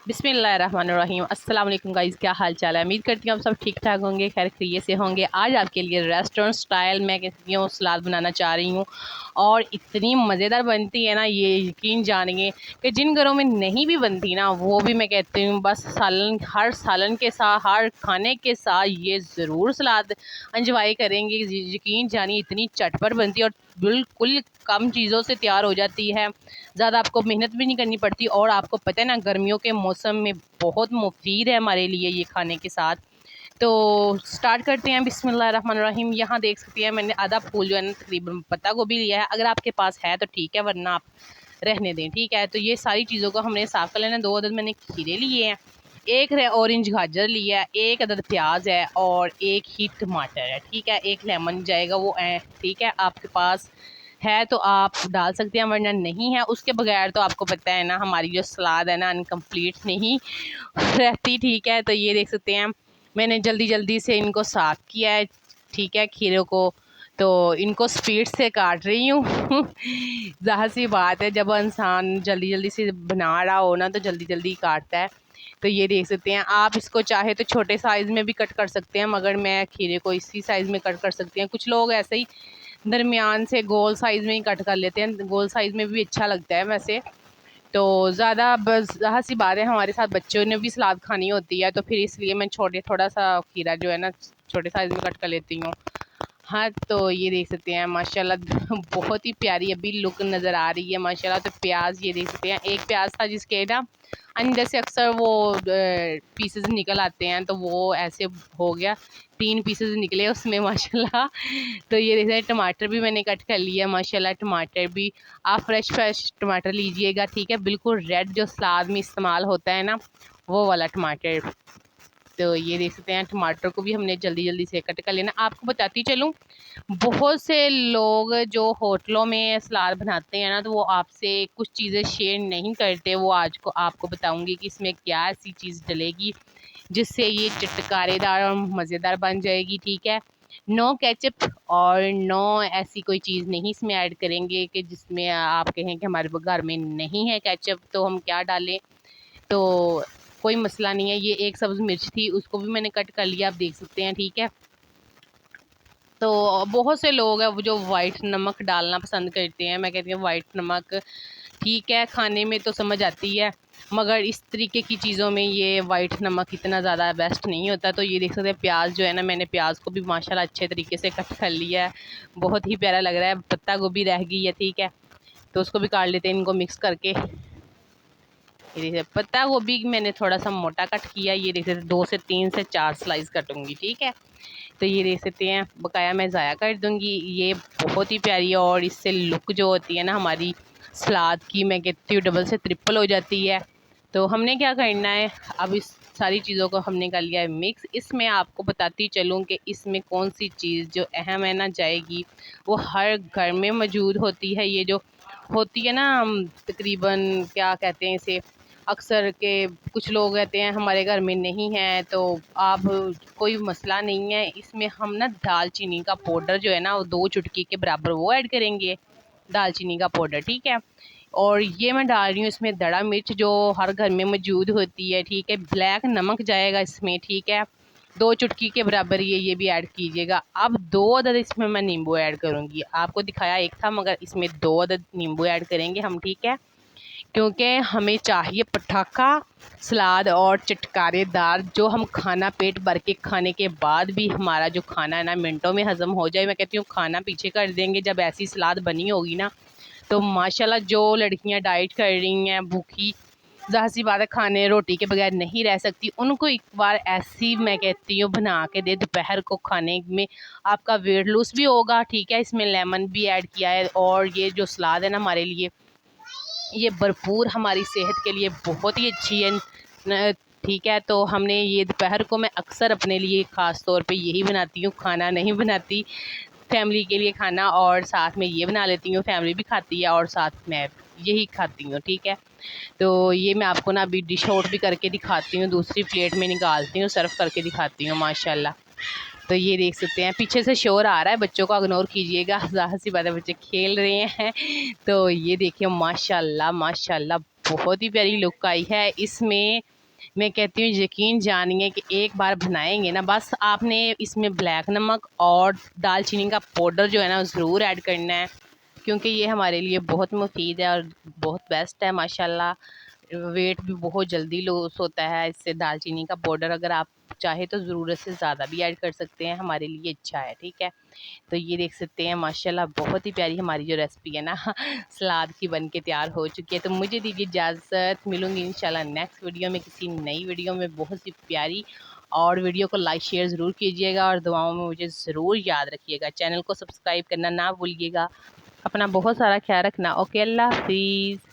बिस्मिल्लाहिर्रहमानिर्रहीम। अस्सलाम वालेकुम गाइस, क्या हाल चाल है। उम्मीद करती हूँ आप सब ठीक ठाक होंगे, खैर खैरियत से होंगे। आज आपके लिए रेस्टोरेंट स्टाइल मैं कहती हूँ सलाद बनाना चाह रही हूँ और इतनी मज़ेदार बनती है ना, ये यकीन जानिए कि जिन घरों में नहीं भी बनती ना, वो भी मैं कहती हूँ बस सालन, हर सालन के साथ, हर खाने के साथ ये ज़रूर सलाद इंजॉय करेंगे। यकीन जानिए इतनी चटपट बनती है और बिल्कुल कम चीज़ों से तैयार हो जाती है, ज़्यादा आपको मेहनत भी नहीं करनी पड़ती। और आपको पता है ना, गर्मियों के मौसम में बहुत मुफीद है हमारे लिए ये खाने के साथ। तो स्टार्ट करते हैं बिस्मिल्लाहिर्रहमानिर्रहीम। यहाँ देख सकती हैं मैंने आधा फूल जो है ना तकरीबन पत्ता गोभी लिया है। अगर आपके पास है तो ठीक है, वरना आप रहने दें, ठीक है। तो ये सारी चीज़ों को हमने साफ कर लेना। 2 अदद मैंने खीरे लिए हैं, एक ऑरेंज गाजर लिया है, 1 अदद प्याज है और 1 ही टमाटर है, ठीक है। 1 लेमन जाएगा वो है, ठीक है। आपके पास है तो आप डाल सकते हैं, वरना नहीं है। उसके बगैर तो आपको पता है ना, हमारी जो सलाद है ना अनकम्प्लीट नहीं रहती, ठीक है। तो ये देख सकते हैं मैंने जल्दी जल्दी से इनको साफ़ किया है, ठीक है, खीरों को। तो इनको स्पीड से काट रही हूँ ज़ाहिर सी बात है, जब इंसान जल्दी जल्दी से बना रहा हो ना तो जल्दी जल्दी काटता है। तो ये देख सकते हैं, आप इसको चाहे तो छोटे साइज़ में भी कट कर सकते हैं, मगर मैं खीरे को इसी साइज़ में कट कर सकती हैं। कुछ लोग ऐसे ही दरमियान से गोल साइज़ में ही कट कर लेते हैं, गोल साइज़ में भी अच्छा लगता है वैसे। तो ज़्यादा बस ज़ाहिर सी बात है, हमारे साथ बच्चों ने भी सलाद खानी होती है, तो फिर इसलिए मैं थोड़ा सा खीरा जो है ना छोटे साइज़ में कट कर लेती हूँ। हाँ, तो ये देख सकते हैं माशाल्लाह बहुत ही प्यारी अभी लुक नज़र आ रही है माशाल्लाह। तो प्याज ये देख सकते हैं, एक प्याज था जिसके ना अंदर से अक्सर वो पीसेस निकल आते हैं, तो वो ऐसे हो गया, 3 पीसेस निकले उसमें माशाल्लाह। तो ये देख सकते हैं टमाटर भी मैंने कट कर लिया माशाल्लाह। टमाटर भी आप फ्रेश टमाटर लीजिएगा, ठीक है, बिल्कुल रेड जो सलाद में इस्तेमाल होता है ना, वो वाला टमाटर। तो ये देख सकते हैं टमाटर को भी हमने जल्दी जल्दी से कट कर लेना। आपको बताती चलूँ, बहुत से लोग जो होटलों में सलाद बनाते हैं ना, तो वो आपसे कुछ चीज़ें शेयर नहीं करते। वो आज को आपको बताऊंगी कि इसमें क्या ऐसी चीज़ डलेगी जिससे ये चटकारेदार और मज़ेदार बन जाएगी, ठीक है। नो केचप और नो ऐसी कोई चीज़ नहीं इसमें ऐड करेंगे कि जिसमें आप कहें कि हमारे घर में नहीं है केचप, तो हम क्या डालें। तो कोई मसला नहीं है। ये 1 सब्ज़ मिर्च थी, उसको भी मैंने कट कर लिया, आप देख सकते हैं, ठीक है। तो बहुत से लोग हैं वो जो वाइट नमक डालना पसंद करते हैं। मैं कहती हूँ वाइट नमक ठीक है, खाने में तो समझ आती है, मगर इस तरीके की चीज़ों में ये वाइट नमक इतना ज़्यादा बेस्ट नहीं होता। तो ये देख सकते हैं प्याज जो है ना, मैंने प्याज को भी माशाल्लाह अच्छे तरीके से कट कर लिया है, बहुत ही प्यारा लग रहा है। पत्ता गोभी रह गई है, ठीक है, तो उसको भी काट लेते हैं इनको मिक्स करके। ये देखिए पत्ता गोभी मैंने थोड़ा सा मोटा कट किया, ये देख सकते 2 से 3 से 4 स्लाइस कटूँगी, ठीक है। तो ये देख सकते हैं बकाया मैं ज़ाया कर दूँगी। ये बहुत ही प्यारी है और इससे लुक जो होती है ना हमारी सलाद की, मैं कहती हूँ डबल से ट्रिपल हो जाती है। तो हमने क्या करना है, अब इस सारी चीज़ों को हमने कर लिया है मिक्स। इसमें आपको बताती चलूँ कि इसमें कौन सी चीज़ जो अहम है ना जाएगी, वो हर घर में मौजूद होती है। ये जो होती है ना तकरीबन क्या कहते हैं इसे, अक्सर के कुछ लोग कहते हैं हमारे घर में नहीं है, तो आप कोई मसला नहीं है। इसमें हम ना दालचीनी का पाउडर जो है ना, वो 2 चुटकी के बराबर वो ऐड करेंगे, दालचीनी का पाउडर, ठीक है। और ये मैं डाल रही हूँ इसमें दड़ा मिर्च जो हर घर में मौजूद होती है, ठीक है। ब्लैक नमक जाएगा इसमें, ठीक है, 2 चुटकी के बराबर ये भी ऐड कीजिएगा। अब 2 अदद इसमें मैं नींबू ऐड करूँगी, आपको दिखाया 1 था मगर इसमें 2 अदद नींबू ऐड करेंगे हम, ठीक है, क्योंकि हमें चाहिए पटाखा सलाद और चटकारेदार, जो हम खाना पेट भर के खाने के बाद भी हमारा जो खाना है ना मिनटों में हज़म हो जाए। मैं कहती हूँ खाना पीछे कर देंगे जब ऐसी सलाद बनी होगी ना, तो माशाल्लाह जो लड़कियां डाइट कर रही हैं भूखी, ज़ाहिर सी बात है खाने रोटी के बगैर नहीं रह सकती, उनको एक बार ऐसी मैं कहती हूँ बना के दे, दोपहर को खाने में आपका वेट लूज़ भी होगा, ठीक है। इसमें लेमन भी ऐड किया है और ये जो सलाद है ना हमारे लिए ये भरपूर हमारी सेहत के लिए बहुत ही अच्छी है, ठीक है। तो हमने ये दोपहर को मैं अक्सर अपने लिए ख़ास तौर पे यही बनाती हूँ, खाना नहीं बनाती, फैमिली के लिए खाना, और साथ में ये बना लेती हूँ, फैमिली भी खाती है और साथ में यही खाती हूँ, ठीक है। तो ये मैं आपको ना अभी डिश आउट भी करके दिखाती हूँ, दूसरी प्लेट में निकालती हूँ, सर्व करके दिखाती हूँ माशाल्लाह। तो ये देख सकते हैं पीछे से शोर आ रहा है, बच्चों को इग्नोर कीजिएगा, ज़ाहिर सी बात है बच्चे खेल रहे हैं। तो ये देखिए माशाल्लाह माशाल्लाह बहुत ही प्यारी लुक आई है। इसमें मैं कहती हूँ यकीन जानिए कि एक बार बनाएंगे ना, बस आपने इसमें ब्लैक नमक और दालचीनी का पाउडर जो है ना ज़रूर ऐड करना है, क्योंकि ये हमारे लिए बहुत मुफीद है और बहुत बेस्ट है माशाल्लाह। वेट भी बहुत जल्दी लॉस होता है इससे। दालचीनी का पाउडर अगर आप चाहे तो ज़रूरत से ज़्यादा भी ऐड कर सकते हैं, हमारे लिए अच्छा है, ठीक है। तो ये देख सकते हैं माशाल्लाह बहुत ही प्यारी हमारी जो रेसिपी है ना सलाद की बन के तैयार हो चुकी है। तो मुझे दीजिए इजाज़त, मिलूंगी इंशाल्लाह नेक्स्ट वीडियो में, किसी नई वीडियो में बहुत सी प्यारी। और वीडियो को लाइक शेयर ज़रूर कीजिएगा और दुआओं में मुझे ज़रूर याद रखिएगा। चैनल को सब्सक्राइब करना ना भूलिएगा। अपना बहुत सारा ख्याल रखना। ओके, अल्लाह हाफिज़।